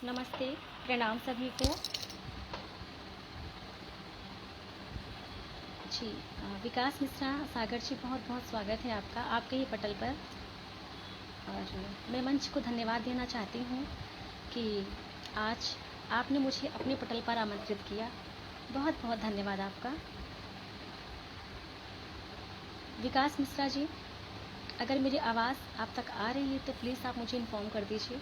नमस्ते, प्रणाम सभी को। जी, विकास मिश्रा सागर जी, बहुत बहुत स्वागत है आपका आपके ही पटल पर। और मैं मंच को धन्यवाद देना चाहती हूँ कि आज आपने मुझे अपने पटल पर आमंत्रित किया। बहुत बहुत धन्यवाद आपका। विकास मिश्रा जी, अगर मेरी आवाज़ आप तक आ रही है तो प्लीज़ आप मुझे इन्फॉर्म कर दीजिए।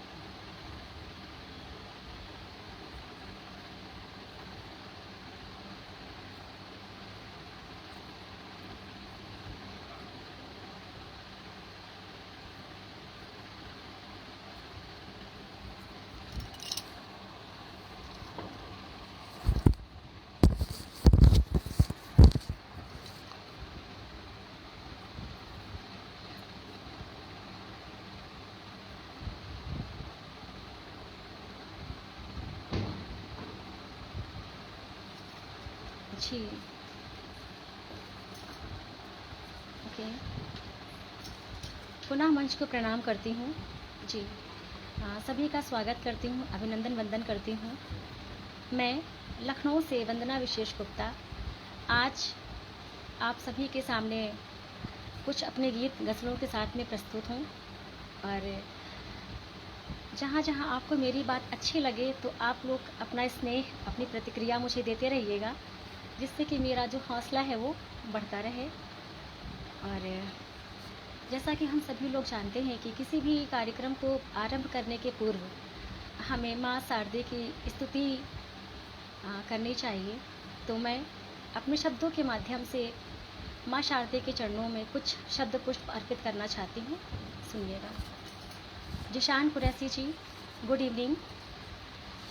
जी, ओके। पुनः मंच को प्रणाम करती हूँ। जी, सभी का स्वागत करती हूँ, अभिनंदन वंदन करती हूँ। मैं लखनऊ से वंदना विशेष गुप्ता आज आप सभी के सामने कुछ अपने गीत गज़लों के साथ में प्रस्तुत हूँ। और जहाँ जहाँ आपको मेरी बात अच्छी लगे तो आप लोग अपना स्नेह, अपनी प्रतिक्रिया मुझे देते रहिएगा, जिससे कि मेरा जो हौसला है वो बढ़ता रहे। और जैसा कि हम सभी लोग जानते हैं कि किसी भी कार्यक्रम को आरंभ करने के पूर्व हमें माँ शारदे की स्तुति करनी चाहिए। तो मैं अपने शब्दों के माध्यम से माँ शारदे के चरणों में कुछ शब्द पुष्प अर्पित करना चाहती हूँ। सुनिएगा। जिशान कुरैशी जी, गुड इवनिंग,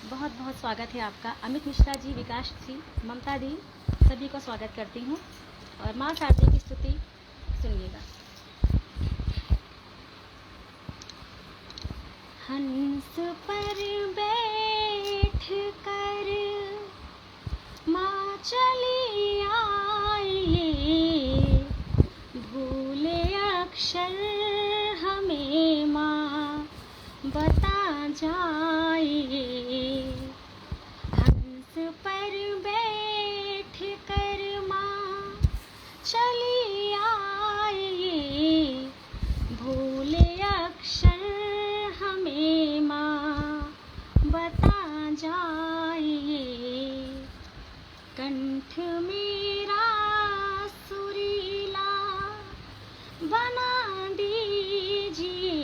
बहुत बहुत स्वागत है आपका। अमित मिश्रा जी, विकास जी, ममता दी, सभी को स्वागत करती हूँ। और माँ शारदे की स्तुति सुनिएगा। हंस पर बैठ कर माँ चली आइए, भूले अक्षर हमें माँ बता जाइए। हंस पर बैठ कर माँ चली आइए, भूले अक्षर हमें माँ बता जाइए। कंठ मेरा सुरीला बना दीजिए,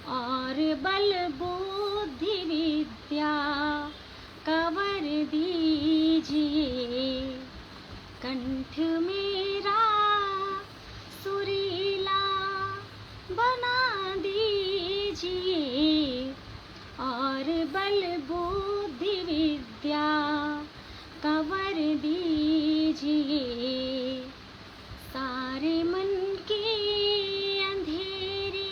और बल बुद्धि विद्या कवर दीजिए। कंठ मेरा सुरीला बना दीजिए, और बल बुद्धि विद्या कवर दीजिए। सारे मन के अंधेरे,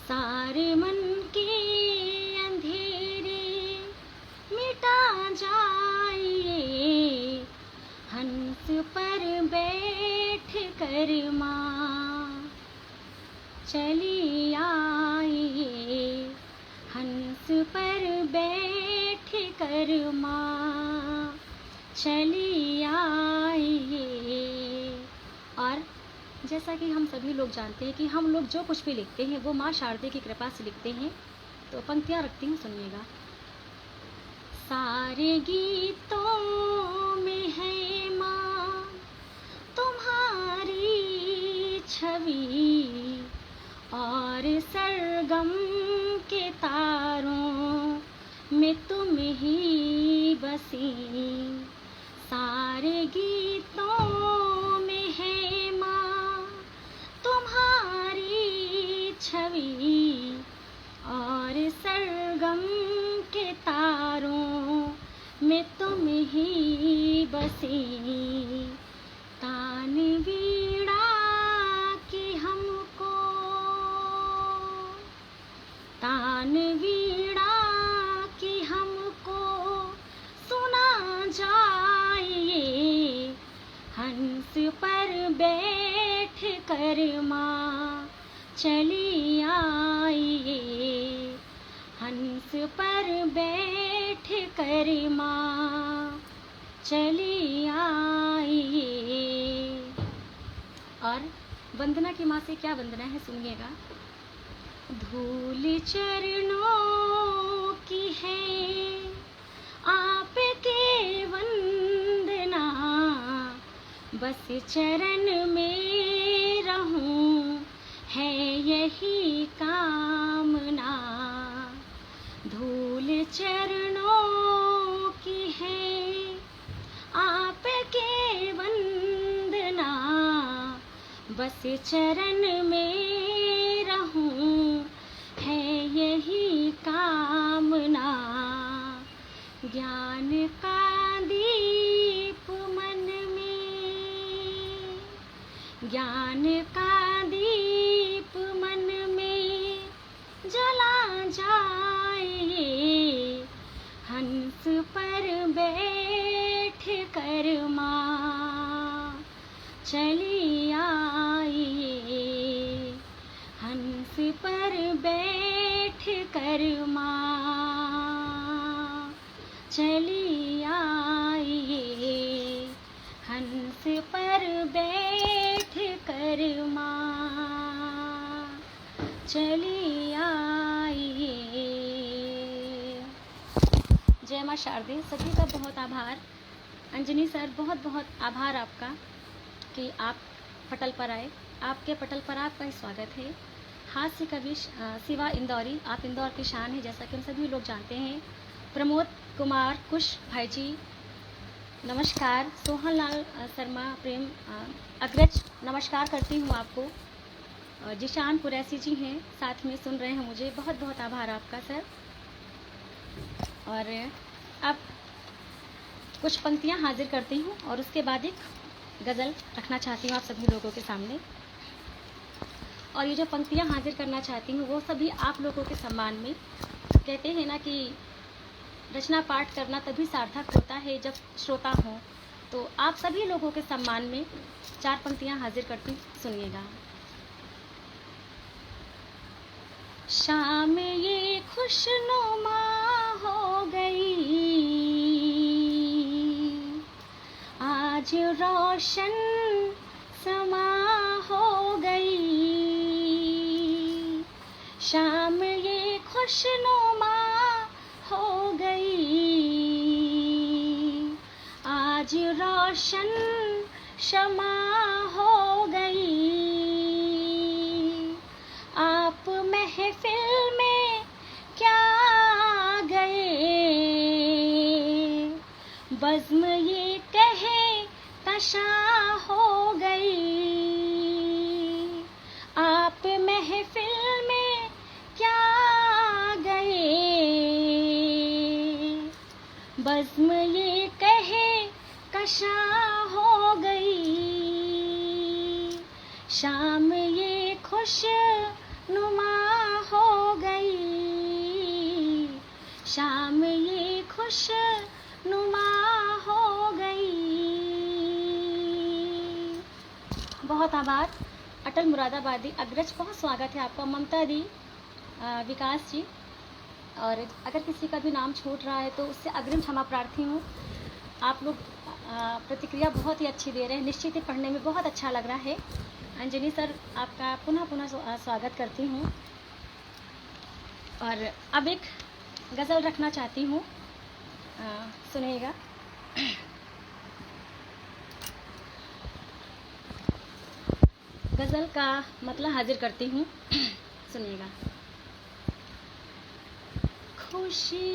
सारे मन के अंधेरे मिटा जाइए। हंस पर बैठ कर माँ चली आइए, हंस पर बैठ कर माँ चली आइए। और जैसा कि हम सभी लोग जानते हैं कि हम लोग जो कुछ भी लिखते हैं वो माँ शारदे की कृपा से लिखते हैं। तो पंक्तियाँ रखती हूँ, सुनिएगा। सारे गीतों में है माँ तुम्हारी छवि, और सरगम के तारों में तुम ही बसी। सारे गीतों में है माँ तुम्हारी छवि, और सरगम के तारों में तुम ही बसी। तान वीणा की हमको, तान वीणा की हमको सुना जाइए। हंस पर बैठ कर माँ चली आइए, पर बैठ कर माँ चली आई। और वंदना की माँ से क्या वंदना है सुनिएगा। धूल चरणों की है आपके वंदना, बस चरण में रहूं है यही कामना। धूल चरणों की है आपके वंदना, बस चरण में रहूं है यही कामना। ज्ञान का दीप मन में, ज्ञान का दीप मन में जला जाए। हंस पर बैठ कर माँ चली आई। हंस पर बैठ कर माँ चली आई। हंस पर बैठ कर माँ चली आई। जय माँ शारदे। सभी का बहुत आभार। अंजनी सर बहुत बहुत आभार आपका कि आप पटल पर आए। आपके पटल पर आपका ही स्वागत है। हास्य कवि शिवा इंदौरी, आप इंदौर की शान है जैसा कि हम सभी लोग जानते हैं। प्रमोद कुमार कुश भाई जी नमस्कार। सोहन लाल शर्मा प्रेम अग्रज नमस्कार करती हूँ आपको। जिशान कुरैसी जी हैं साथ में सुन रहे हैं मुझे, बहुत बहुत आभार आपका सर। और अब कुछ पंक्तियाँ हाजिर करती हूँ और उसके बाद एक गज़ल रखना चाहती हूँ आप सभी लोगों के सामने। और ये जो पंक्तियाँ हाजिर करना चाहती हूँ वो सभी आप लोगों के सम्मान में। कहते हैं ना कि रचना पाठ करना तभी सार्थक होता है जब श्रोता हों, तो आप सभी लोगों के सम्मान में 4 पंक्तियाँ हाजिर करती हूँ, सुनिएगा। शाम ये खुशनुमा हो गई, आज रोशन समा हो गई। शाम ये खुशनुमा हो गई, आज रोशन शमा हो गई। आप महफिल में क्या आ गए, बज़्म ये कहे तशा हो गई। आप महफिल में क्या आ गए, बज़्म ये कहे कशा हो गई। शाम ये खुश नुमा हो गई, शाम ये खुश नुमा हो गई। बहुत आभार अटल मुरादाबादी अग्रज, बहुत स्वागत है आपका। ममता दी, विकास जी, और अगर किसी का भी नाम छूट रहा है तो उससे अग्रिम क्षमा प्रार्थी हूँ। आप लोग प्रतिक्रिया बहुत ही अच्छी दे रहे हैं, निश्चित ही पढ़ने में बहुत अच्छा लग रहा है। अंजनी सर आपका पुनः पुनः स्वागत करती हूँ। और अब एक गज़ल रखना चाहती हूँ, सुनिएगा। गज़ल का मतलब हाजिर करती हूँ, सुनिएगा। खुशी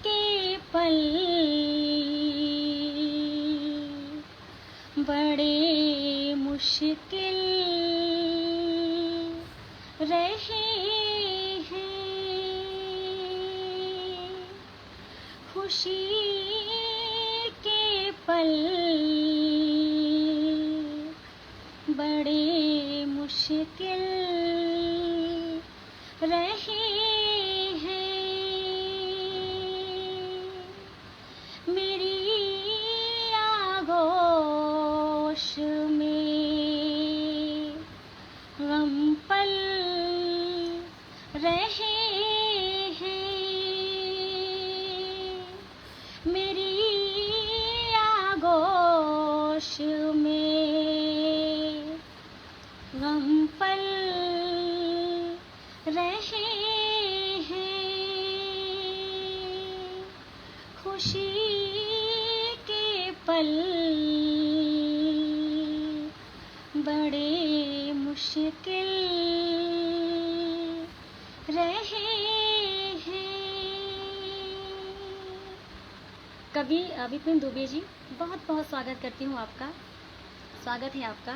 के पल बड़े मुश्किल रहे हैं, खुशी के पल बड़े मुश्किल रहे हैं। मेरी आगोश में गम पल रहे जोश में गम पल रहे हैं, खुशी के पल बड़े मुश्किल रहे हैं। कवि विपिन दुबे जी, बहुत बहुत स्वागत करती हूँ आपका। स्वागत है आपका।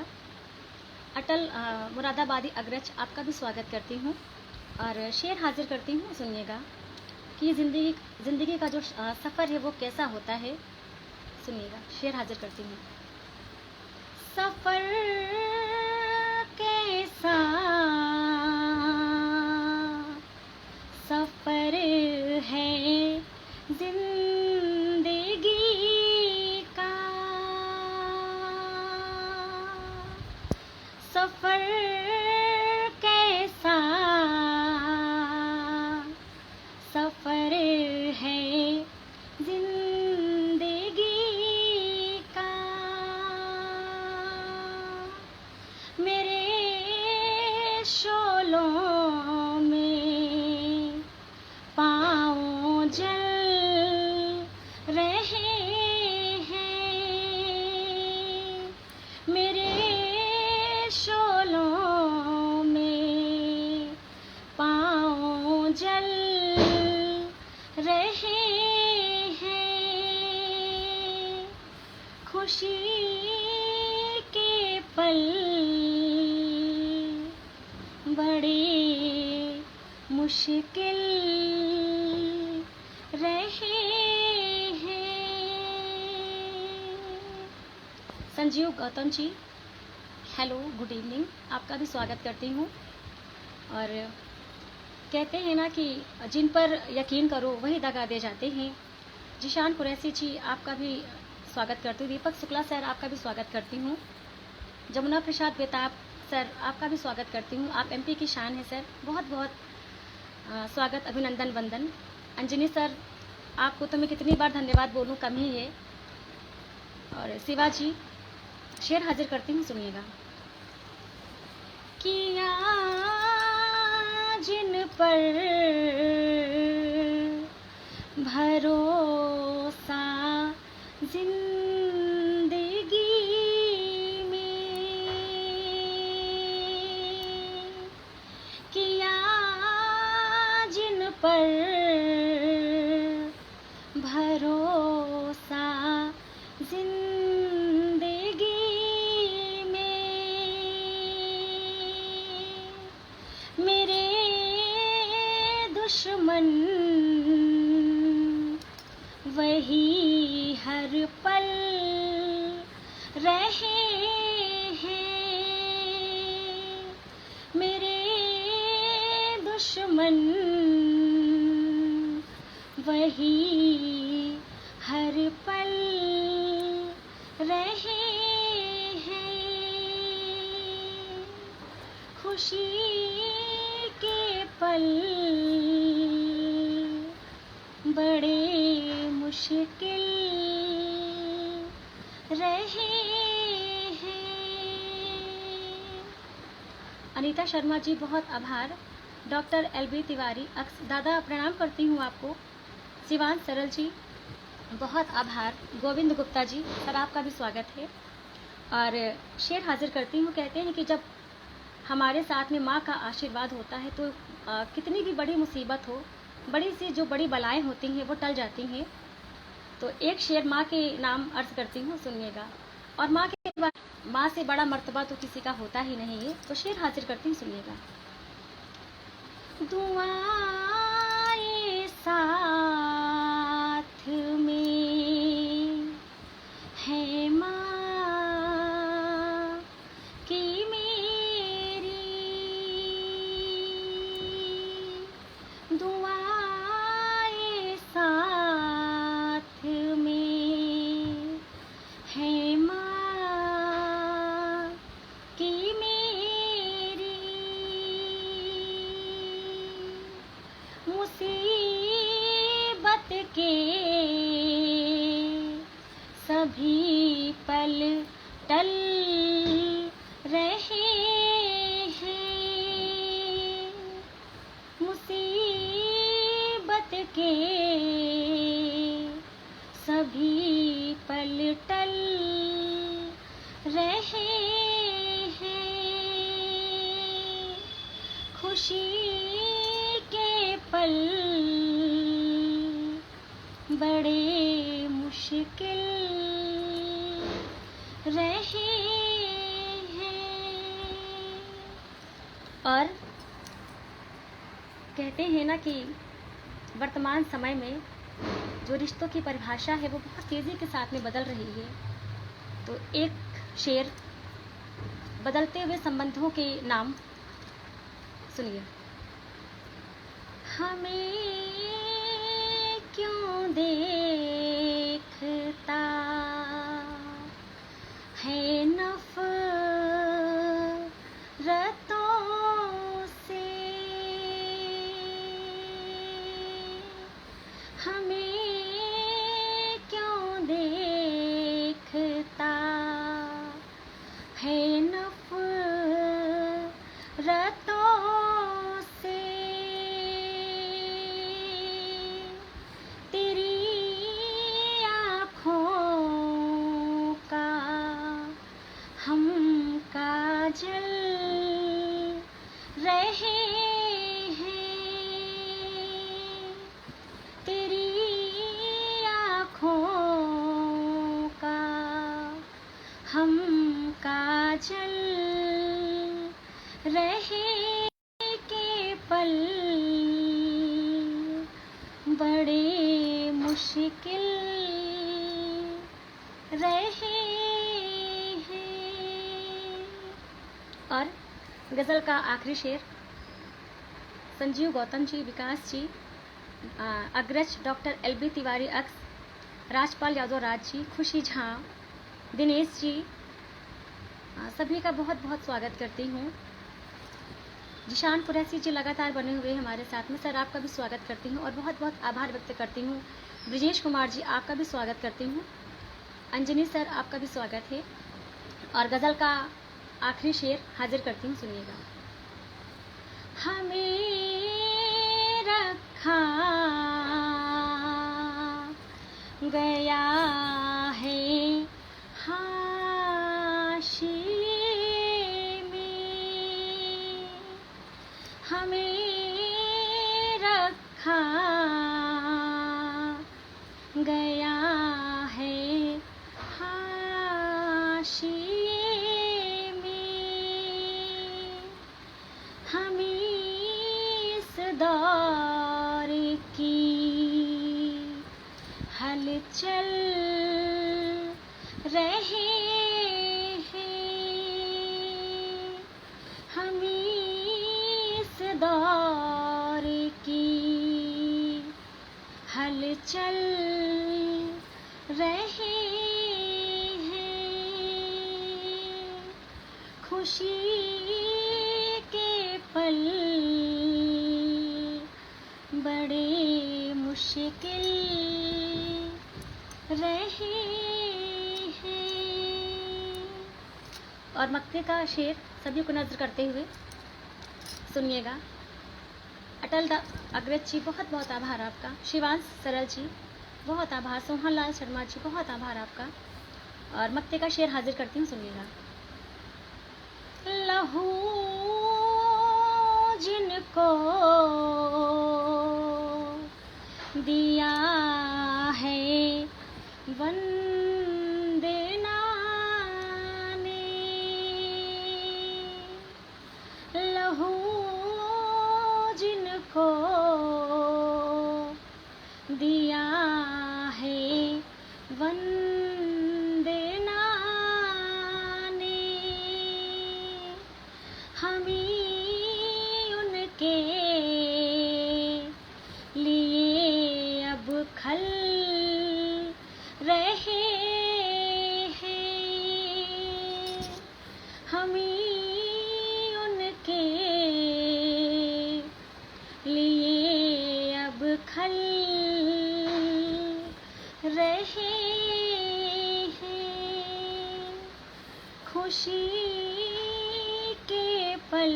अटल मुरादाबादी अग्रज, आपका भी स्वागत करती हूँ। और शेर हाजिर करती हूँ, सुनिएगा कि ज़िंदगी का जो सफ़र है वो कैसा होता है। सुनिएगा, शेर हाजिर करती हूँ। सफ़र कैसा सफ़र है ज़िंदगी का, सफ़र कैसा सफ़र है ज़िंदगी का। मेरे शोलों में पाँव जल रहे हैं, मेरे शोलों में पाँव जल रहे हैं, खुशी के पल बड़े मुश्किल रहे हैं। Sanjeev Gautam ji, hello, good evening, आपका भी स्वागत करती हूँ। और कहते हैं ना कि जिन पर यकीन करो वही दगा दे जाते हैं। जिशान कुरैशी जी, आपका भी स्वागत करती हूँ। दीपक शुक्ला सर, आपका भी स्वागत करती हूँ। जमुना प्रसाद बेताब सर, आपका भी स्वागत करती हूँ। आप एमपी की शान है सर, बहुत बहुत स्वागत, अभिनंदन, वंदन। अंजनी सर, आपको तो मैं कितनी बार धन्यवाद बोलूँ, कम ही है। और शिवाजी, शेर हाजिर करती हूँ, सुनिएगा। किया जिन पर भरोसा जिंदगी में, किया जिन पर भरोसा जिंदगी में, मेरे दुश्मन वही हर पल रहे हैं, मेरे दुश्मन वही हर पल रहे हैं, खुशी के पल बड़े मुश्किल रहे हैं। अनीता शर्मा जी, बहुत आभार। डॉक्टर एलबी तिवारी, दादा प्रणाम करती हूँ आपको। शिवान सरल जी, बहुत आभार। गोविंद गुप्ता जी, सर आपका भी स्वागत है। और शेर हाजिर करती हूँ। कहते हैं कि जब हमारे साथ में माँ का आशीर्वाद होता है तो कितनी भी बड़ी मुसीबत हो, बड़ी सी जो बड़ी बलाएं होती हैं वो टल जाती हैं। तो एक शेर माँ के नाम अर्ज करती हूँ, सुनिएगा। और माँ के बाद माँ से बड़ा मर्तबा तो किसी का होता ही नहीं है। तो शेर हाजिर करती हूँ, सुनिएगा। दुआएं साथ में है माँ की मेरी, दुआएं साथ में है माँ की मेरी, मुसीबत के सभी पल पल टल रहे हैं, मुसीबत के सभी पल टल रहे हैं, खुशी के पल बड़े मुश्किल रहे हैं। और कहते हैं ना कि वर्तमान समय में जो रिश्तों की परिभाषा है वो बहुत तेज़ी के साथ में बदल रही है। तो एक शेर बदलते हुए संबंधों के नाम सुनिए। हमें क्यों देखता है नफ़रतों से, हमें क्यों देखता है नफ़रतों से, तेरी आँखों का हम काजल रहे हैं, तेरी आँखों का हम काजल रहे के पल बड़े मुश्किल रहे हैं। और गज़ल का आखिरी शेर संजीव गौतम जी, विकास जी, अग्रज डॉक्टर LB तिवारी अक्स, राजपाल यादव राज जी, खुशी झा, दिनेश जी, सभी का बहुत बहुत स्वागत करती हूँ। जिशान कुरैशी जी लगातार बने हुए हमारे साथ में, सर आपका भी स्वागत करती हूँ और बहुत बहुत आभार व्यक्त करती हूँ। ब्रिजेश कुमार जी आपका भी स्वागत करती हूँ। अंजनी सर आपका भी स्वागत है। और गज़ल का आखिरी शेर हाजिर करती हूँ, सुनिएगा। हमें रखा गया है हाशिए में, हमें रखा गया है हाशिए में, हम इस दौर की हलचल रहे हैं, हम इस दौर की हलचल रहे हैं, खुशी के पल बड़े मुश्किल रहे हैं। और मक्के का शेर सभी को नजर करते हुए सुनिएगा। अटल अग्रज जी बहुत बहुत आभार आपका। शिवांश सरल जी बहुत आभार। सोहन लाल शर्मा जी बहुत आभार आपका। और मक्के का शेर हाजिर करती हूँ, सुनिएगा। लहू जिनको दिया है वंदना ने, लहू जिनको दिया है वंदना ने, हम उनके लिए अब खल रहे हैं, हम उनके लिए अब खल रहे हैं। खुशी के पल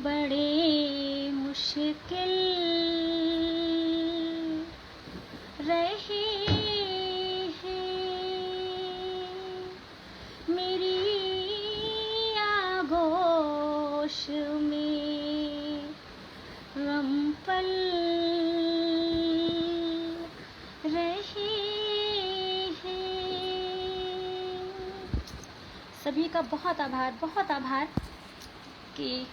बड़े मुश्किल रहे हैं। मेरी आगोश में गम पल रहे हैं। सभी का बहुत आभार कि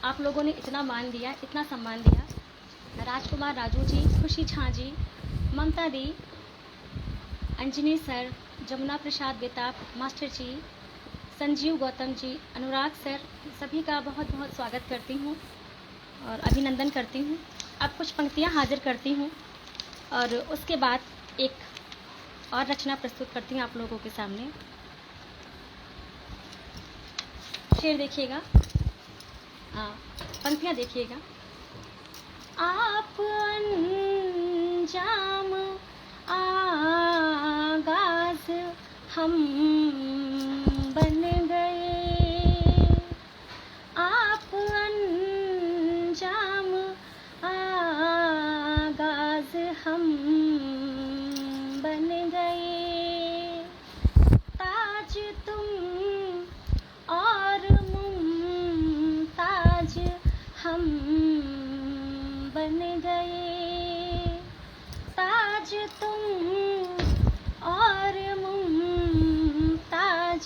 आप लोगों ने इतना मान दिया, इतना सम्मान दिया। राजकुमार राजू जी, खुशी झा जी, ममता दी, अंजनी सर, जमुना प्रसाद बेताब मास्टर जी, संजीव गौतम जी, अनुराग सर, सभी का बहुत बहुत स्वागत करती हूँ और अभिनंदन करती हूँ। अब कुछ पंक्तियाँ हाजिर करती हूँ और उसके बाद एक और रचना प्रस्तुत करती हूँ आप लोगों के सामने। शेर देखिएगा, पंक्तियाँ देखिएगा। आप अंजाम आगाज हम बन गए। आप अंजाम आगाज हम बन गए। ताज तुम और मुमताज हम बन गए। ताज तुम और मुमताज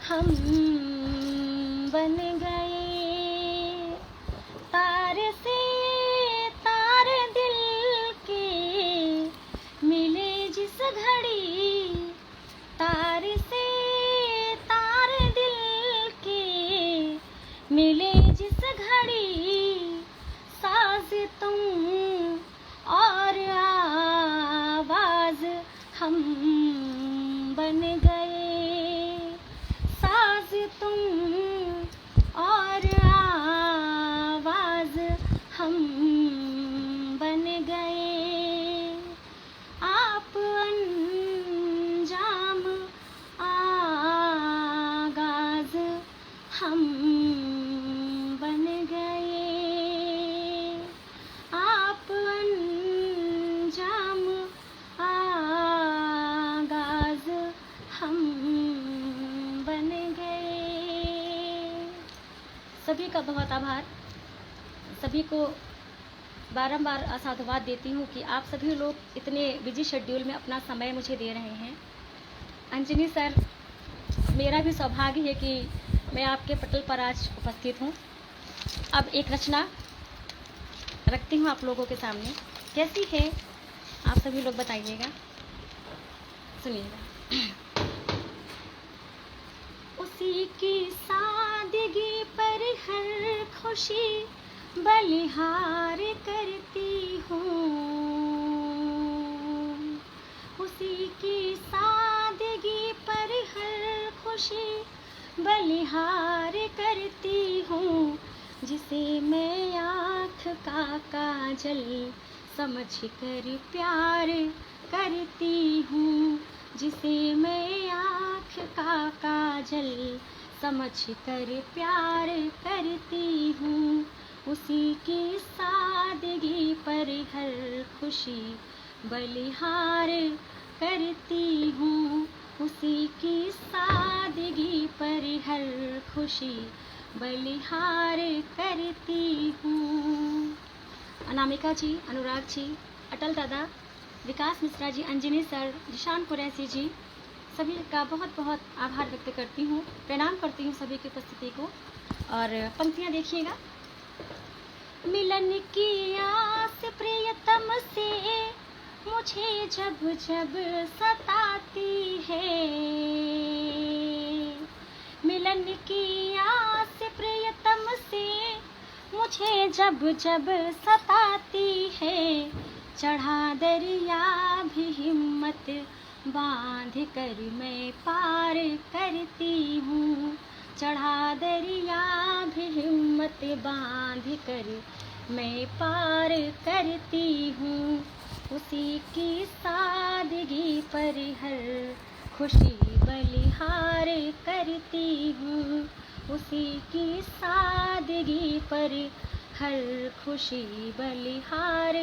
हम बन गए। तार से तार दिल के मिले जिस घड़ी, तार से तार दिल के मिले जिस घड़ी, साज तुम और आवाज हम बन गए। साज तुम और आवाज हम बन गए। आप अंजाम आगाज हम बन गए। आप अंजाम आगाज हम बन गए। सभी का बहुत आभार। सभी को बारंबार साधुवाद देती हूँ कि आप सभी लोग इतने बिजी शेड्यूल में अपना समय मुझे दे रहे हैं। अंजनी सर, मेरा भी सौभाग्य है कि मैं आपके पटल पर आज उपस्थित हूँ। अब एक रचना रखती हूँ आप लोगों के सामने, कैसी है आप सभी लोग बताइएगा, सुनिएगा। उसी की सादगी पर हर खुशी बलिहार करती हूँ। उसी की सादगी पर हर खुशी बलिहार करती हूँ। जिसे मैं आँख का काजल समझ कर प्यार करती हूँ। जिसे मैं आँख का काजल समझ कर प्यार करती हूँ। उसी की सादगी पर हर खुशी बलिहार करती हूँ। उसी की सादगी पर हर खुशी बलिहार करती हूँ। अनामिका जी, अनुराग जी, अटल दादा, विकास मिश्रा जी, अंजनी सर, जिशान कुरैशी जी, सभी का बहुत बहुत आभार व्यक्त करती हूँ। प्रणाम करती हूँ सभी की उपस्थिति को। और पंक्तियाँ देखिएगा। मिलन की आस प्रियतम से मुझे जब जब सताती है। मिलन की आस प्रियतम से मुझे जब जब सताती है। चढ़ा दरिया भी हिम्मत बांध कर मैं पार करती हूँ। चढ़ा दरिया भी हिम्मत बांध कर मैं पार करती हूँ। उसी की सादगी पर हर खुशी बलिहार करती हूँ, उसी की सादगी पर हर खुशी बलिहार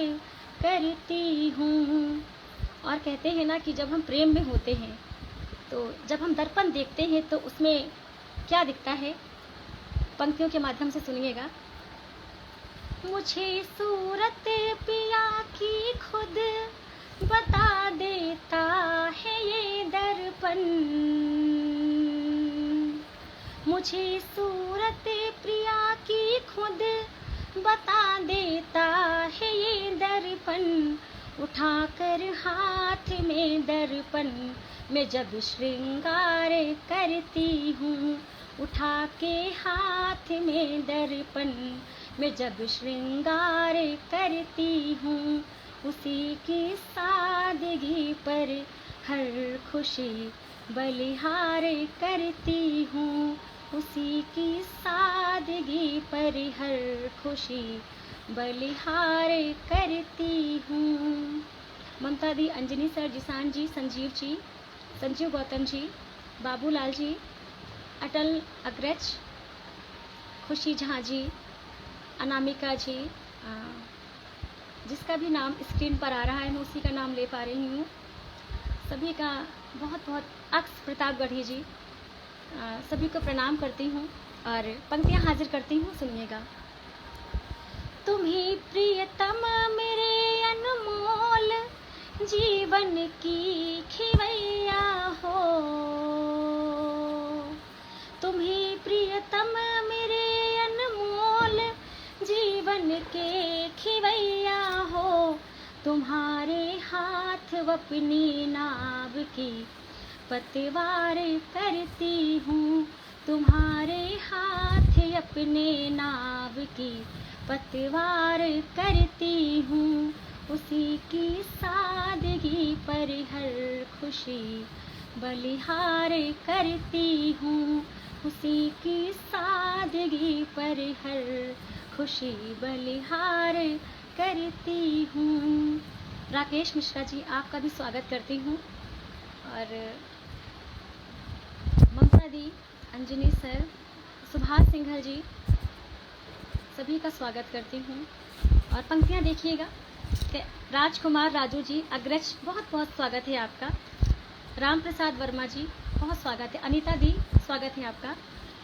करती हूँ। और कहते हैं ना कि जब हम प्रेम में होते हैं तो जब हम दर्पण देखते हैं तो उसमें क्या दिखता है, पंक्तियों के माध्यम से सुनिएगा। मुझे सूरत पिया की खुद बता देता है ये दर्पण, मुझे सूरत प्रिया की खुद बता देता है ये दर्पण। उठाकर हाथ में दर्पण मैं जब श्रृंगार करती हूँ, उठा के हाथ में दर्पण मैं जब श्रृंगार करती हूँ, उसी की सादगी पर हर खुशी बलिहार करती हूँ, उसी की सादगी पर हर खुशी बलिहार करती हूँ। ममता दी, अंजनी सर, जिसान जी, संजीव गौतम जी, बाबूलाल जी, अटल अग्रज, खुशी झा जी, अनामिका जी, जिसका भी नाम स्क्रीन पर आ रहा है मैं उसी का नाम ले पा रही हूँ, सभी का बहुत बहुत, अक्स प्रतापगढ़ी जी, सभी को प्रणाम करती हूँ और पंक्तियाँ हाजिर करती हूँ, सुनिएगा। तुम्ही प्रियतम मेरे अनमोल जीवन की खिवैया हो, तुम्ही प्रियतम मेरे अनमोल जीवन के खिवैया हो, तुम्हारे हाथ अपनी नाव की पतवार करती हूँ, तुम्हारे हाथ अपने नाव की पतवार करती हूँ, उसी की सादगी पर हर खुशी बलिहार करती हूँ, उसी की सादगी पर हर खुशी बलिहार करती हूँ। राकेश मिश्रा जी, आपका भी स्वागत करती हूँ और ममता दी, अंजनी सर, सुभाष सिंघल जी, सभी का स्वागत करती हूँ और पंक्तियाँ देखिएगा। राजकुमार राजू जी, अग्रज, बहुत बहुत स्वागत है आपका। राम प्रसाद वर्मा जी, बहुत स्वागत है। अनीता दी, स्वागत है आपका।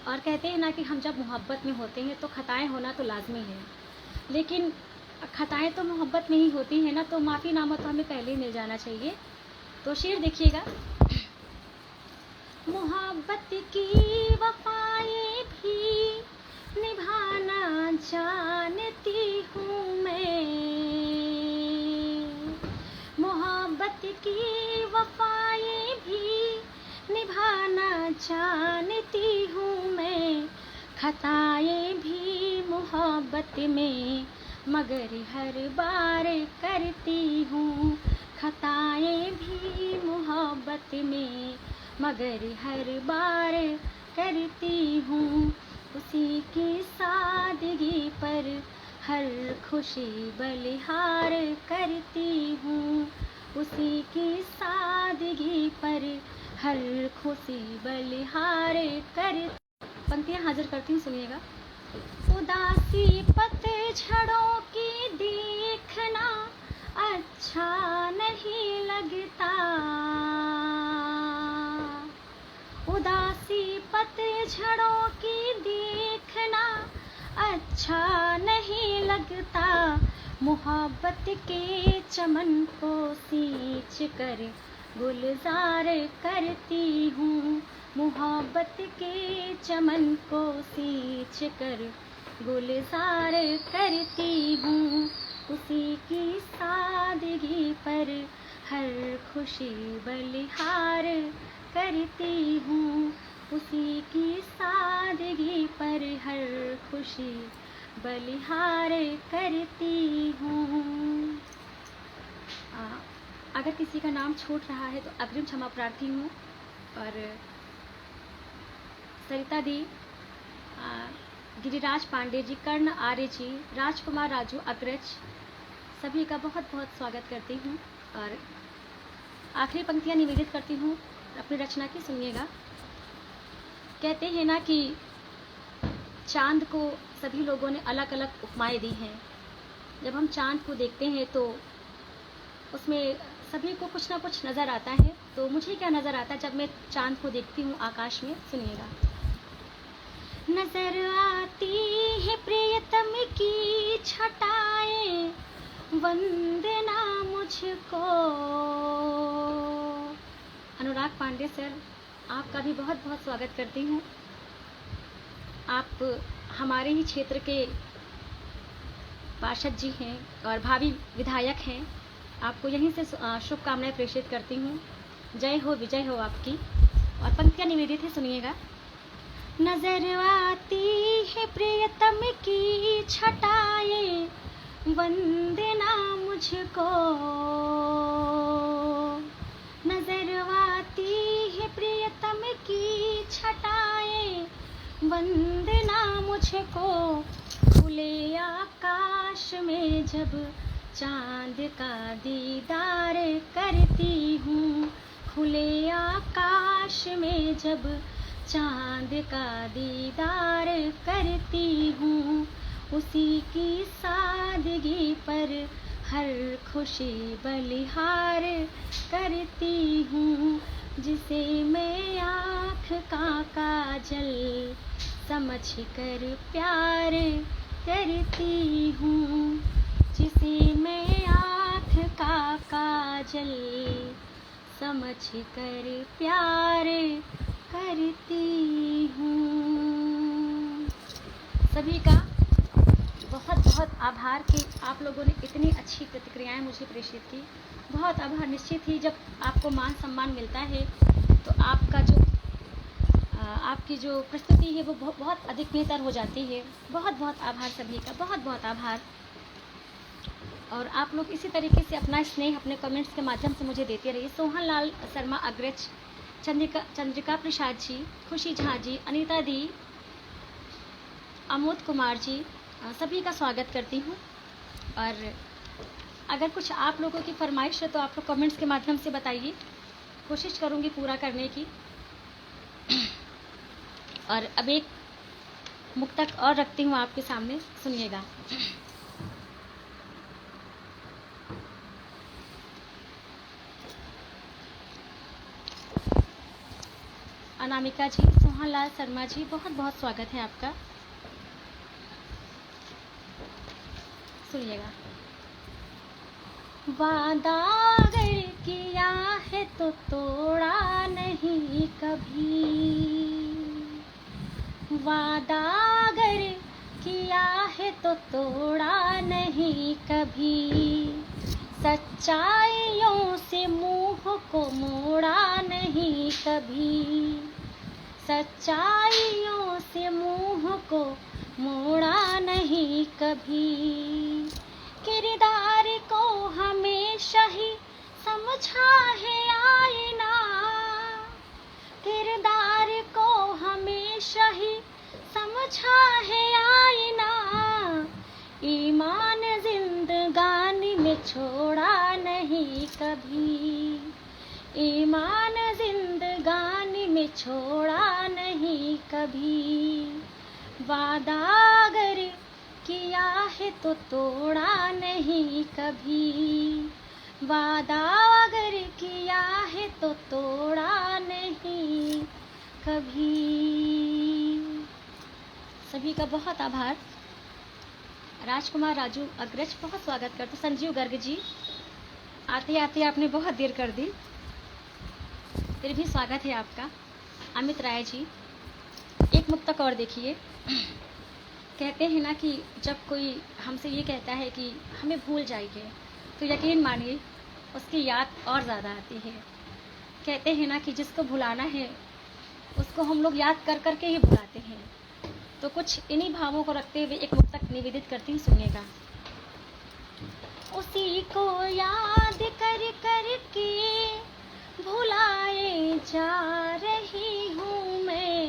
और कहते हैं ना कि हम जब मोहब्बत में होते हैं तो खताएं होना तो लाजमी है, लेकिन खताएं तो मोहब्बत में ही होती हैं ना, तो माफ़ीनामा तो हमें पहले ही मिल जाना चाहिए। तो शेर देखिएगा। मोहब्बत की वफाएं भी निभाना जानती हूँ मैं, मोहब्बत की वफाएं भी निभाना जानती हूँ मैं, खताएं भी मोहब्बत में मगर हर बार करती हूँ, खताएं भी मोहब्बत में मगर हर बार करती हूँ, उसी की सादगी पर हर खुशी बलिहार करती हूँ, उसी की सादगी पर हर खुशी बलिहार कर। पंक्तियाँ हाजिर करती हूँ, सुनिएगा। उदासी पतझड़ों की देखना अच्छा नहीं लगता, उदासी पतझड़ों की देखना अच्छा नहीं लगता, मोहब्बत के चमन को सींच कर गुलजार करती हूँ, मोहब्बत के चमन को सींच कर गुलजार करती हूँ, उसी की सादगी पर हर खुशी बलिहार करती हूँ, उसी की सादगी पर हर खुशी बलिहार करती हूँ। अगर किसी का नाम छूट रहा है तो अग्रिम क्षमा प्रार्थी हूँ। और सरिता दी, गिरिराज पांडे जी, कर्ण आर्य जी, राजकुमार राजू, अग्रज, सभी का बहुत बहुत स्वागत करती हूँ। और आखिरी पंक्तियाँ निवेदित करती हूँ। अपनी रचना की सुनिएगा। कहते हैं ना कि चांद को सभी लोगों ने अलग अलग उपमाएं दी हैं। जब हम चांद को देखते हैं तो उसमें सभी को कुछ ना कुछ नज़र आता है। तो मुझे क्या नज़र आता है जब मैं चांद को देखती हूँ आकाश में? सुनिएगा। नजर आती है प्रियतम की छटाएं, वंदना मुझको। अनुराग पांडे सर, आपका भी बहुत बहुत स्वागत करती हूँ। आप हमारे ही क्षेत्र के पार्षद जी हैं और भावी विधायक हैं। आपको यहीं से शुभकामनाएं प्रेषित करती हूँ। जय हो, विजय हो आपकी। और पंक्तियाँ निवेदित है, सुनिएगा। नजर आती है प्रियतम की छटाएं, वंदना मुझको। नजर आती है प्रियतम की छटाएं, वंदना मुझको। खुले आकाश में जब चांद का दीदार करती हूँ, खुले आकाश में जब चांद का दीदार करती हूँ, उसी की सादगी पर हर खुशी बलिहार करती हूँ। जिसे मैं आँख का काजल समझ कर प्यार करती हूँ, जिसे मैं आँख का काजल समझ कर प्यार करती हूँ। सभी का बहुत बहुत आभार कि आप लोगों ने इतनी अच्छी प्रतिक्रियाएं मुझे प्रेषित की। बहुत आभार। निश्चित ही जब आपको मान सम्मान मिलता है तो आपकी जो प्रस्तुति है वो बहुत अधिक बेहतर हो जाती है। बहुत बहुत आभार सभी का, बहुत बहुत आभार। और आप लोग इसी तरीके से अपना स्नेह अपने कमेंट्स के माध्यम से मुझे देते रहिए। सोहन लाल शर्मा अग्रज, चंद्रिका प्रसाद जी, खुशी झा जी, अनीता दी, अमोद कुमार जी, सभी का स्वागत करती हूँ। और अगर कुछ आप लोगों की फरमाइश है तो आप लोग कमेंट्स के माध्यम से बताइए, कोशिश करूँगी पूरा करने की। और अब एक मुक्तक और रखती हूँ आपके सामने, सुनिएगा। अनामिका जी, सोहन लाल शर्मा जी, बहुत बहुत स्वागत है आपका। सुनिएगा। वादा अगर किया है तो तोड़ा नहीं कभी, वादा अगर किया है तो तोड़ा नहीं कभी। सच्चाइयों से मुंह को मोड़ा नहीं कभी, सच्चाइयों से मुंह को मोड़ा नहीं कभी। किरदार को हमेशा ही समझा है आईना, किरदार को हमेशा ही समझा है आईना। ईमान जिंदगानी में छोड़ा नहीं कभी, ईमान जिंदगानी में छोड़ा नहीं कभी। वादा अगर किया है तो तोड़ा नहीं कभी, वादा अगर किया है तो तोड़ा नहीं कभी। सभी का बहुत आभार। राजकुमार राजू अग्रज, बहुत स्वागत करते। संजीव गर्ग जी, आते आते आपने बहुत देर कर दी, फिर भी स्वागत है आपका। अमित राय जी, एक मुक्तक और देखिए। कहते हैं ना कि जब कोई हमसे ये कहता है कि हमें भूल जाइए, तो यकीन मानिए उसकी याद और ज़्यादा आती है। कहते हैं ना कि जिसको भुलाना है उसको हम लोग याद कर कर के ही भुलाते हैं। तो कुछ इन्हीं भावों को रखते हुए एक मुक्तक निवेदित करती हूँ, सुनिएगा। उसी को याद कर कर के भुलाए जा रही हूँ मैं,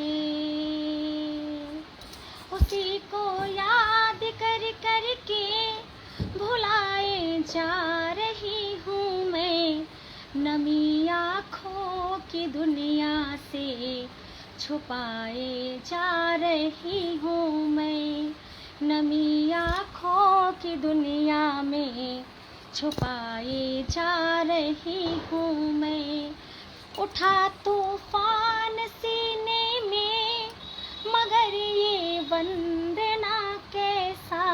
उसी को याद कर कर के भुलाए जा रही हूँ मैं। नमी आँखों की दुनिया से छुपाए जा रही हूँ मैं, नमी आँखों की दुनिया में छुपाए जा रही हूँ मैं। उठा तूफान सीने में मगर ये वंदना कैसा,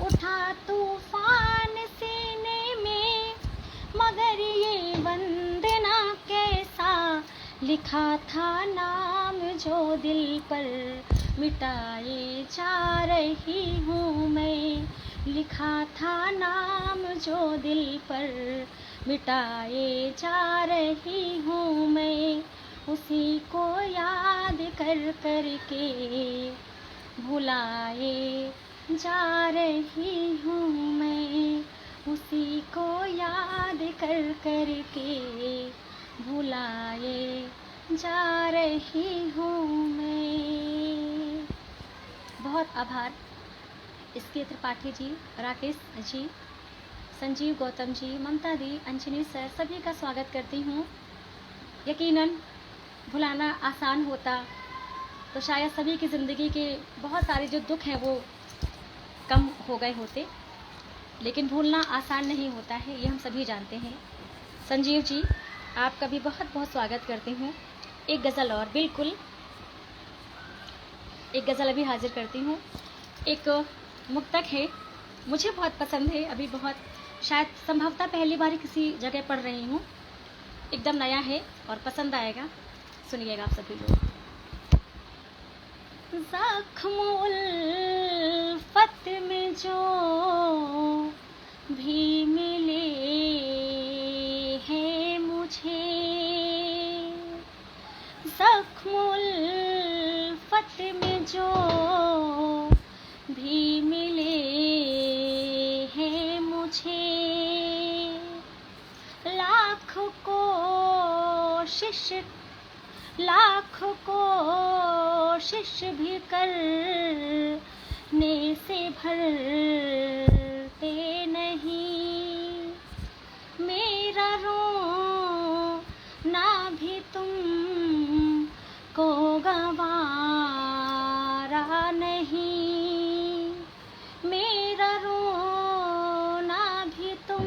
उठा तूफान सीने में मगर ये वंदना कैसा। लिखा था नाम जो दिल पर मिटाए जा रही हूँ मैं, लिखा था नाम जो दिल पर मिटाए जा रही हूँ मैं। उसी को याद कर कर के भुलाए जा रही हूँ मैं, उसी को याद कर कर के भुलाए जा रही हूँ मैं। बहुत आभार इसके त्रिपाठी जी, राकेश जी, संजीव गौतम जी, ममता दी, अंजनी सर, सभी का स्वागत करती हूँ। यकीनन भुलाना आसान होता तो शायद सभी की ज़िंदगी के बहुत सारे जो दुख हैं वो कम हो गए होते, लेकिन भूलना आसान नहीं होता है, ये हम सभी जानते हैं। संजीव जी, आपका भी बहुत बहुत स्वागत करती हूँ। एक गज़ल और, बिल्कुल एक गज़ल अभी हाजिर करती हूँ। एक मुक्तक है, मुझे बहुत पसंद है, अभी बहुत शायद संभवतः पहली बार किसी जगह पढ़ रही हूँ, एकदम नया है और पसंद आएगा, सुनिएगा आप सभी लोग। ज़ख्म उल्फत में जो भी मिले हैं मुझे, ज़ख्म उल्फत में जो भी मिले हैं मुझे, लाख कोशिश भी करने से भरते नहीं। मेरा रोना भी तुम को गवारा नहीं, मेरा रोना भी तुम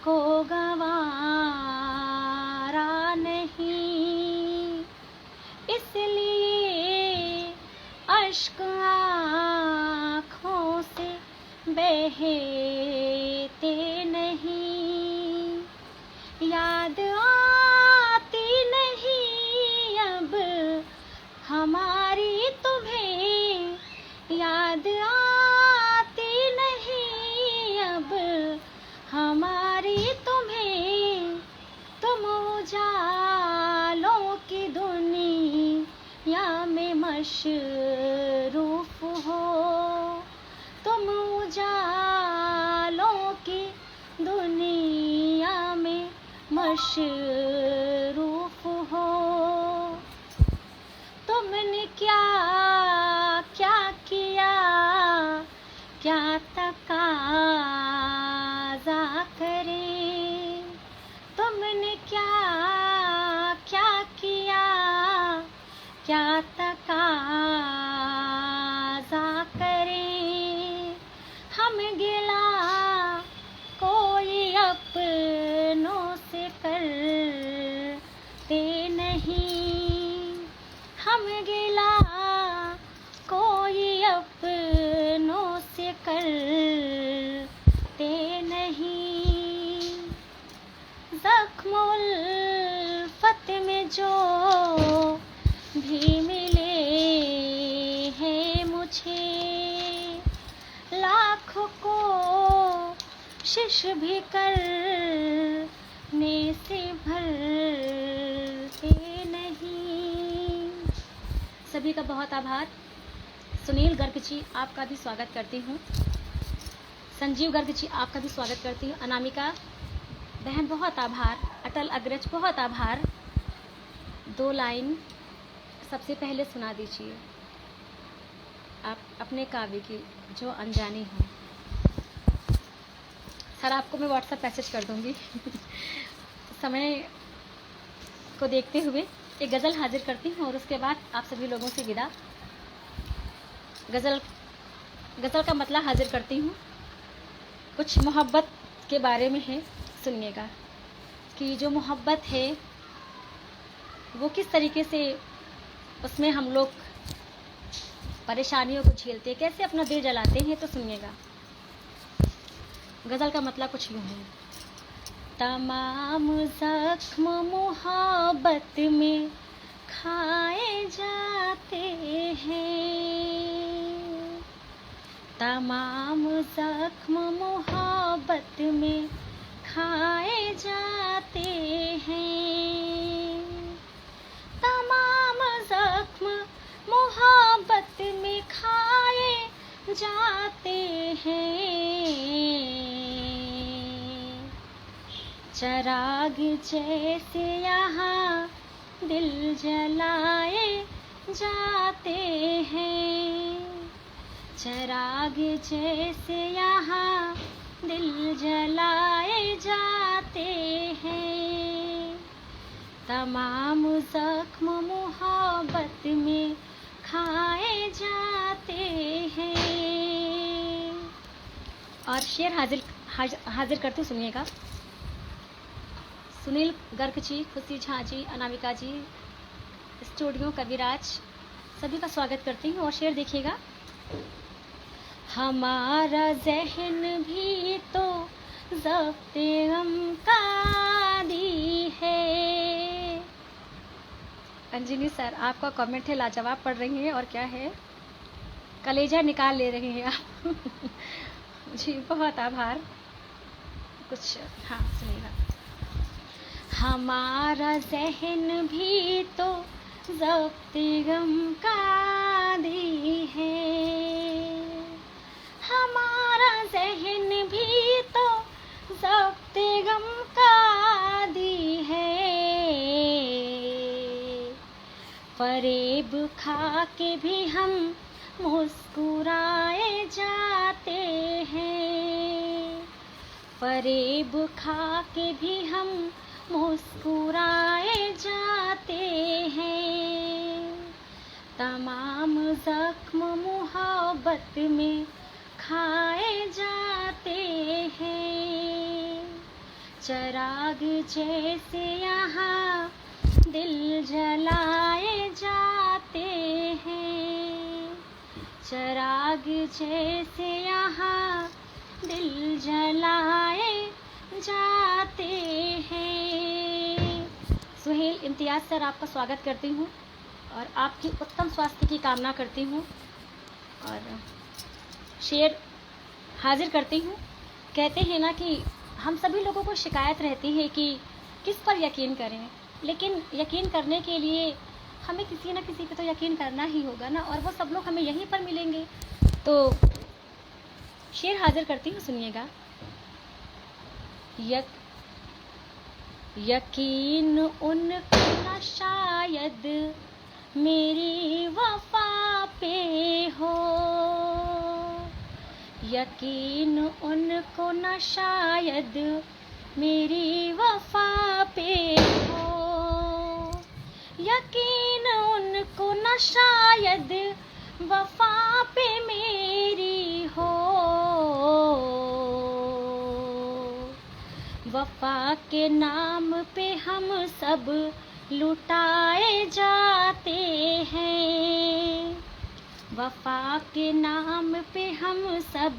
को गवारा नहीं। इसलिए अश्क आँखों से बहते नहीं, याद आती नहीं अब हमारी तुम्हें, याद आती नहीं अब हमारी तुम्हें। तुम उजालों की दुनिया में मशरूफ हो, तुम उजालों की दुनिया में मशरूफ हो। तुमने क्या क्या किया, क्या तकाज़ा करे, तुमने क्या क्या किया, क्या तकाज़ा करे। हम गिला कोई अपनों से करते नहीं, हम गिला कोई अपनों से करते नहीं। ज़ख्म उल्फत में जो भी मिले हैं मुझे, लाख कोशिश भी करने से भरते नहीं। सभी का बहुत आभार। सुनील गर्ग जी, आपका भी स्वागत करती हूँ। संजीव गर्ग जी, आपका भी स्वागत करती हूँ। अनामिका बहन, बहुत आभार। अटल अग्रज, बहुत आभार। 2 लाइन सबसे पहले सुना दीजिए आप अपने काव्य की, जो अनजानी हो। सर, आपको मैं व्हाट्सएप मैसेज कर दूंगी। समय को देखते हुए एक गज़ल हाजिर करती हूँ और उसके बाद आप सभी लोगों से विदा। गज़ल का मतला हाजिर करती हूँ। कुछ मोहब्बत के बारे में है, सुनिएगा कि जो मोहब्बत है वो किस तरीके से उसमें हम लोग परेशानियों को झेलते हैं, कैसे अपना दिल जलाते हैं। तो सुनिएगा, गज़ल का मतलब कुछ यूँ है। तमाम ज़ख्म मोहब्बत में खाए जाते हैं, तमाम ज़ख्म मोहब्बत में खाए जाते हैं, तमाम ज़ख्म मोहब्बत में खाए जाते हैं। चराग जैसे यहाँ दिल जलाए जाते हैं, चराग जैसे यहाँ दिल जलाए जाते हैं, तमाम ज़ख्म मोहब्बत में खाए जाते हैं। और शेर हाजिर करते सुनिएगा। सुनील गर्ग जी, खुशी झा जी, अनामिका जी, स्टूडियो कविराज, सभी का स्वागत करती हूँ। और शेर देखिएगा। हमारा ज़हन भी तो ज़ब्ते गम का आदी है। अंजनी सर, आपका कमेंट है, लाजवाब पढ़ रही हैं। और क्या है, कलेजा निकाल ले रही हैं आप। जी बहुत आभार। कुछ हाँ सुनिएगा। हमारा ज़हन भी तो ज़ब्ते गम का आदी है, हमारा ज़हन भी तो ज़ब्ते गम का आदी है, फरेब खा के भी हम मुस्कुराए जाते हैं, फरेब खा के भी हम मुस्कुराए जाते हैं, तमाम ज़ख्म मोहब्बत में खाए जाते हैं, चराग जैसे यहाँ दिल जलाए जाते हैं, चराग जैसे यहाँ दिल जलाए जाते हैं। सुहेल इम्तियाज़ सर, आपका स्वागत करती हूँ और आपकी उत्तम स्वास्थ्य की कामना करती हूँ। और शेर हाजिर करती हूँ। कहते हैं ना कि हम सभी लोगों को शिकायत रहती है कि किस पर यकीन करें, लेकिन यकीन करने के लिए हमें किसी न किसी पे तो यकीन करना ही होगा ना, और वो सब लोग हमें यहीं पर मिलेंगे। तो शेर हाजिर करती हूँ, सुनिएगा। यकीन उनको न शायद मेरी वफा पे हो, यकीन उनको न शायद मेरी वफा पे हो, यकीन उनको न शायद वफा पे मेरी हो, वफा के नाम पे हम सब लुटाए जाते हैं, वफा के नाम पे हम सब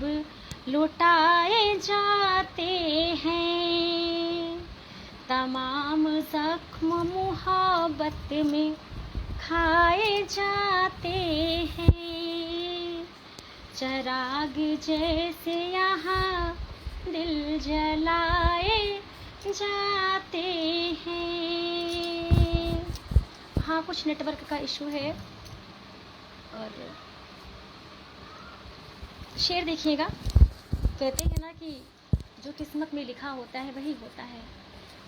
लुटाए जाते हैं, तमाम ज़ख्म मोहब्बत में खाए जाते हैं, चराग जैसे यहाँ दिल जलाए जाते हैं। हाँ, कुछ नेटवर्क का इशू है। और शेर देखिएगा। कहते हैं ना कि जो किस्मत में लिखा होता है वही होता है,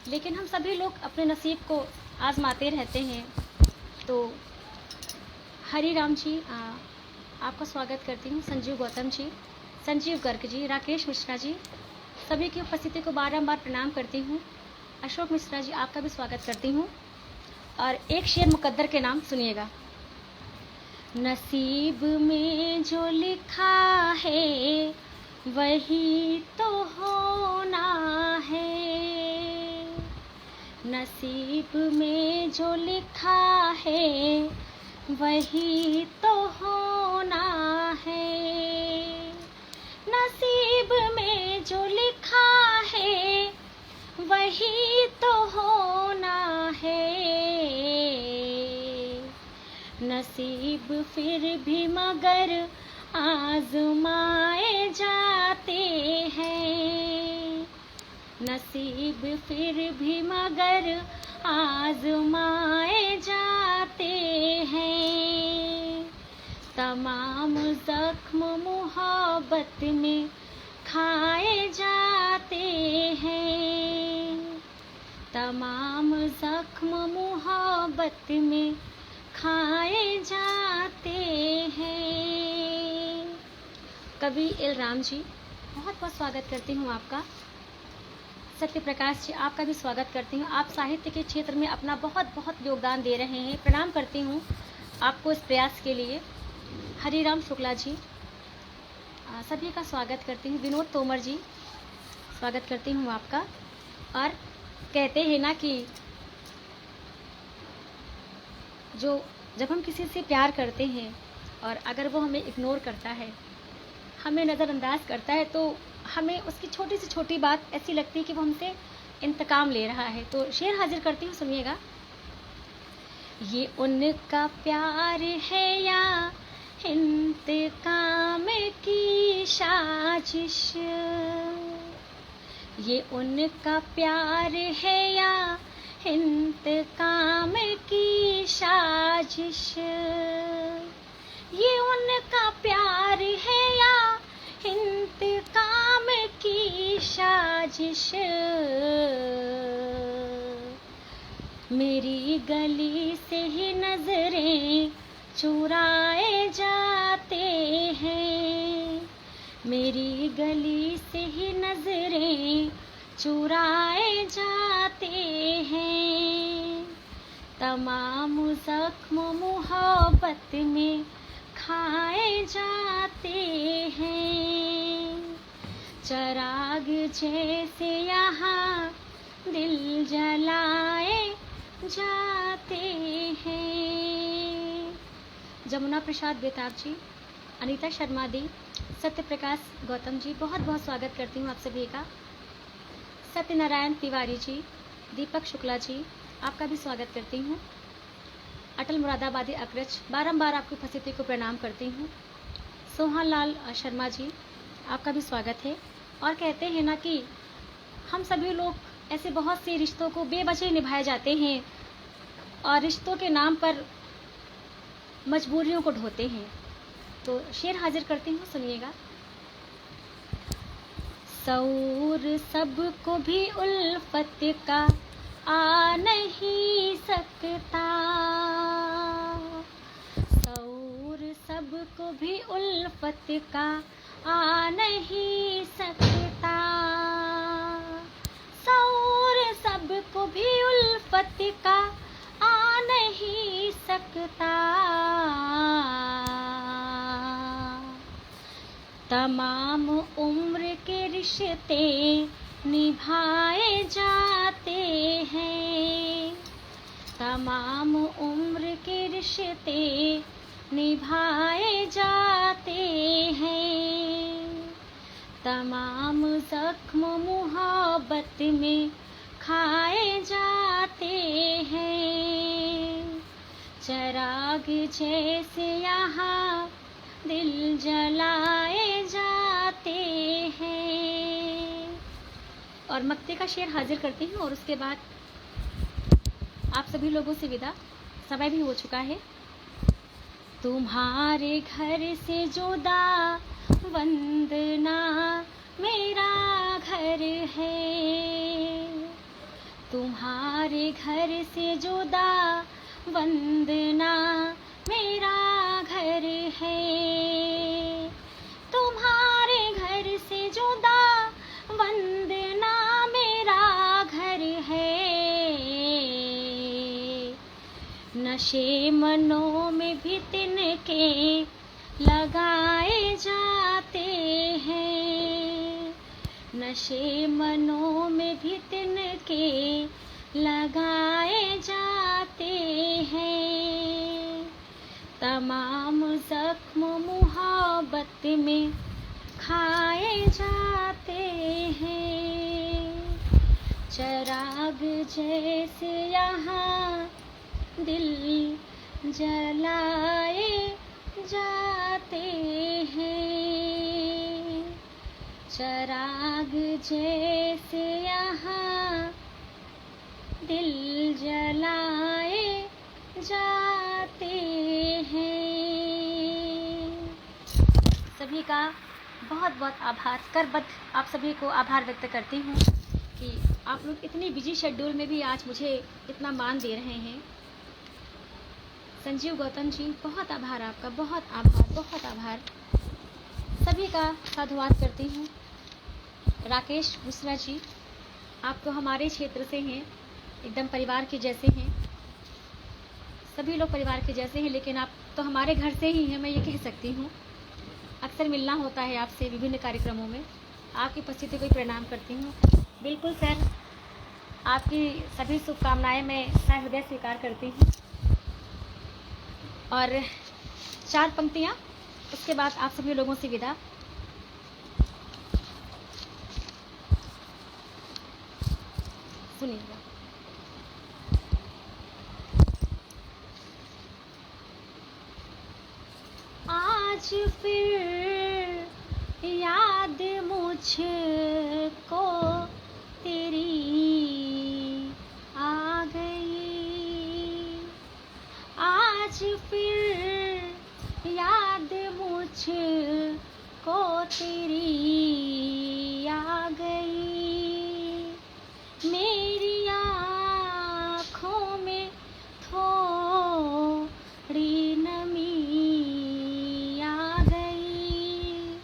लेकिन हम सभी लोग अपने नसीब को आजमाते रहते हैं। तो हरी राम जी, आपका स्वागत करती हूँ। संजीव गौतम जी, संजीव गर्ग जी, राकेश मिश्रा जी, सभी की उपस्थिति को बारंबार प्रणाम करती हूँ। अशोक मिश्रा जी, आपका भी स्वागत करती हूँ। और एक शेर मुकद्दर के नाम सुनिएगा। नसीब में जो लिखा है वही तो होना है, नसीब में जो लिखा है वही तो होना है, नसीब में जो लिखा है वही तो होना है, नसीब फिर भी मगर आजमाए जाते हैं, नसीब फिर भी मगर आजमाए जाते हैं, तमाम जख्म मोहब्बत में खाए जाते हैं, तमाम जख्म मोहब्बत में खाए जाते हैं। कवि एल राम जी, बहुत बहुत स्वागत करती हूँ आपका। सत्य प्रकाश जी, आपका भी स्वागत करती हूँ। आप साहित्य के क्षेत्र में अपना बहुत बहुत योगदान दे रहे हैं, प्रणाम करती हूँ आपको इस प्रयास के लिए। हरिराम शुक्ला जी, सभी का स्वागत करती हूँ। विनोद तोमर जी, स्वागत करती हूँ आपका। और कहते हैं ना कि जब हम किसी से प्यार करते हैं और अगर वो हमें इग्नोर करता है, हमें नज़रअंदाज करता है, तो हमें उसकी छोटी से छोटी बात ऐसी लगती है कि वो हमसे इंतकाम ले रहा है। तो शेर हाजिर करती हूँ, सुनिएगा। ये उनका प्यार है या इंतकाम की साजिश, ये उनका प्यार है या इंतकाम की साजिश, ये उनका प्यार है या इंतकाम की साजिश, मेरी गली से ही नजरें चुराए जाते हैं, मेरी गली से ही नजरें चुराए जाते हैं, तमाम जख्म मोहब्बत में खाए जाते हैं, चराग जैसे यहाँ दिल जलाए जाते हैं। जमुना प्रसाद बेताब जी, अनीता शर्मा दी, सत्य प्रकाश गौतम जी, बहुत बहुत स्वागत करती हूँ आप सभी का। सत्यनारायण तिवारी जी, दीपक शुक्ला जी, आपका भी स्वागत करती हूँ। अटल मुरादाबादी अग्रज, बारंबार आपकी उपस्थिति को प्रणाम करती हूँ। सोहन लाल शर्मा जी, आपका भी स्वागत है। और कहते हैं ना कि हम सभी लोग ऐसे बहुत से रिश्तों को बेवजह निभाए जाते हैं और रिश्तों के नाम पर मजबूरियों को ढोते हैं। तो शेर हाजिर करती हूँ, सुनिएगा। सऊर सबको भी उल्फत का आ नहीं सकता, सऊर सबको भी उल्फत का आ नहीं सकता, सऊर सबको भी उल्फत का आ नहीं सकता, तमाम उम्र के रिश्ते निभाए जाते हैं, तमाम उम्र के रिश्ते निभाए जाते हैं, तमाम जख्म मोहब्बत में खाए जाते हैं, चराग जैसे यहाँ दिल जलाए जाते हैं। और मक्ते का शेर हाजिर करती हूँ और उसके बाद आप सभी लोगों से विदा, समय भी हो चुका है। तुम्हारे घर से जुदा वंदना मेरा घर है, तुम्हारे घर से जुदा वंदना मेरा घर है, तुम्हारे घर से जुदा वंदना मेरा घर है, नशे मनों में भी तिनके लगाए जाते हैं, नशे मनों में भी तिनके लगाए जाते हैं। तमाम जख्म मुहब्बत में खाए जाते हैं। चराग जैसे यहाँ दिल जलाए जाते हैं, चराग जैसे यहाँ दिल जलाए जाते हैं। सभी का बहुत बहुत आभार, करबद्ध आप सभी को आभार व्यक्त करती हूँ कि आप लोग इतनी बिजी शेड्यूल में भी आज मुझे इतना मान दे रहे हैं। संजीव गौतम जी, बहुत आभार आपका, बहुत आभार, बहुत आभार। सभी का साधुवाद करती हूँ। राकेश मिश्रा जी, आप तो हमारे क्षेत्र से हैं, एकदम परिवार के जैसे हैं। सभी लोग परिवार के जैसे हैं, लेकिन आप तो हमारे घर से ही हैं, मैं ये कह सकती हूँ। अक्सर मिलना होता है आपसे विभिन्न कार्यक्रमों में। आपकी उपस्थिति को प्रणाम करती हूँ। बिल्कुल सर, आपकी सभी शुभकामनाएं मैं सहृदय स्वीकार करती हूँ। और 4 पंक्तियाँ, उसके बाद आप सभी लोगों से विदा। सुनिएगा। आज फिर याद मुझको तेरी आ गई, आज फिर याद मुझको तेरी आ गई। मेरी आँखों में थोड़ी नमी आ गई,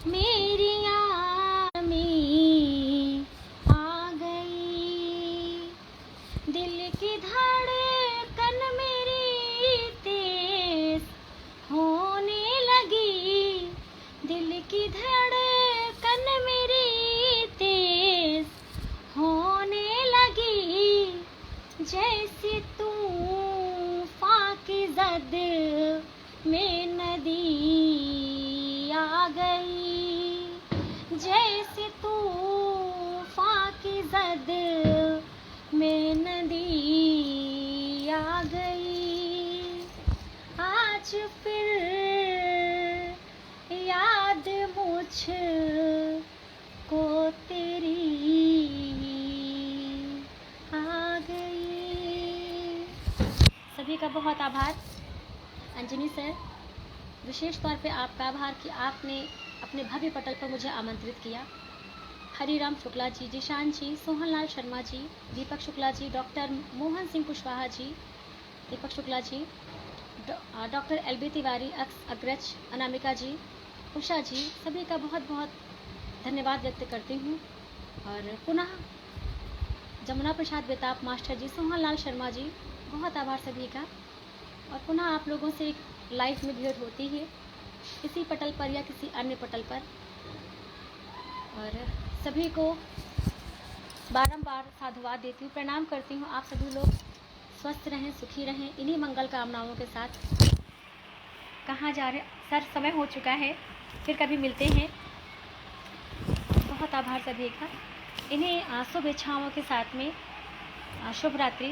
मेरी आँखों में आ गई। दिल की धड़कन मेरी तेज होने लगी, दिल की धड़कन मेरी तेज होने लगी। जैसे तूफ़ान की ज़द में नदी आ गई, जैसे तूफ़ान की ज़द में नदी आ गई। आज फिर याद मुझको तेरी आ गई। सभी का बहुत आभार। अंजनी सर, विशेष तौर पे आपका आभार कि आपने अपने भव्य पटल पर मुझे आमंत्रित किया। हरिराम शुक्ला जी, जिशान जी, सोहनलाल शर्मा जी, दीपक शुक्ला जी, डॉक्टर मोहन सिंह कुशवाहा जी, दीपक शुक्ला जी, डॉक्टर एलबी तिवारी, अग्रज, अनामिका जी, उषा जी, सभी का बहुत बहुत धन्यवाद व्यक्त करती हूँ। और पुनः जमुना प्रसाद बेताब मास्टर जी, सोहनलाल शर्मा जी, बहुत आभार सभी का। और पुनः आप लोगों से एक लाइव में भेंट होती है, इसी पटल पर या किसी अन्य पटल पर। और सभी को बारंबार साधुवाद देती हूँ, प्रणाम करती हूँ। आप सभी लोग स्वस्थ रहें, सुखी रहें, इन्हीं मंगल कामनाओं के साथ। कहाँ जा रहे सर? समय हो चुका है, फिर कभी मिलते हैं। बहुत आभार सभी का। इन्हीं शुभ इच्छाओं के साथ में शुभ रात्रि।